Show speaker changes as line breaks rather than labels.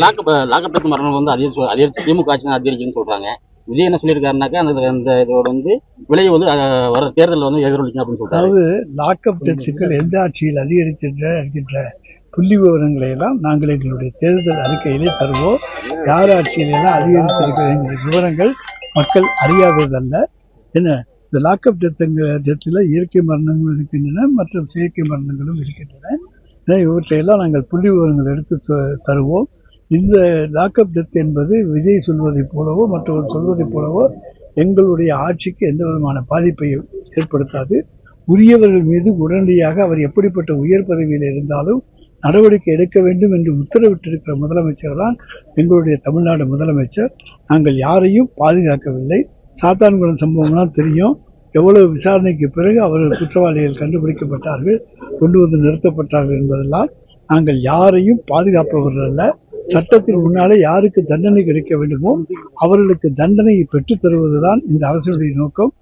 Lockup death மரணங்கள் வந்து திமுக ஆட்சி அதிகரிக்குன்னு சொல்றாங்க. விஜய் என்ன சொல்லியிருக்காருனாக்கா அந்த இதோட வந்து விளைவு வந்து வர தேர்தலில் வந்து எதிரொலிக்கும் அப்படின்னு சொல்றாரு.
அதாவது லாக்அப் டெத்துக்கள் எந்த ஆட்சியில் அதிகரிக்கின்ற புள்ளி விவரங்களை எல்லாம் நாங்கள் எங்களுடைய தேர்தல் அறிக்கையிலே தருவோம். யார் ஆட்சியிலெல்லாம் அதிகரித்திருக்கிற எங்களுடைய விவரங்கள் மக்கள் அறியாததல்ல. என்ன இந்த லாக்அப் டெத்தில் இயற்கை மரணங்களும் இருக்கின்றன, மற்றும் செயற்கை மரணங்களும் இருக்கின்றன. இவற்றையெல்லாம் நாங்கள் புள்ளி விவரங்கள் எடுத்து தருவோம். இந்த லாக்அப் டெத் என்பது விஜய் சொல்வதைப் போலவோ மற்றவர் சொல்வதைப் போலவோ எங்களுடைய ஆட்சிக்கு எந்த விதமான பாதிப்பை ஏற்படுத்தாது. உரியவர்கள் மீது உடனடியாக அவர் எப்படிப்பட்ட உயர் பதவியில் இருந்தாலும் நடவடிக்கை எடுக்க வேண்டும் என்று உத்தரவிட்டிருக்கிற முதலமைச்சர் தான் எங்களுடைய தமிழ்நாடு முதலமைச்சர். நாங்கள் யாரையும் பாதுகாக்கவில்லை. சாத்தான்குளம் சம்பவம்லாம் தெரியும். எவ்வளவு விசாரணைக்கு பிறகு அவர்கள் குற்றவாளிகள் கண்டுபிடிக்கப்பட்டார்கள், கொண்டு வந்து நிறுத்தப்பட்டார்கள் என்பதெல்லாம். நாங்கள் யாரையும் பாதுகாப்பவர்கள் அல்ல. சட்டத்தின் முன்னாலே யாருக்கு தண்டனை கிடைக்க வேண்டுமோ அவர்களுக்கு தண்டனையை பெற்றுத் தருவதுதான் இந்த அரசினுடைய நோக்கம்.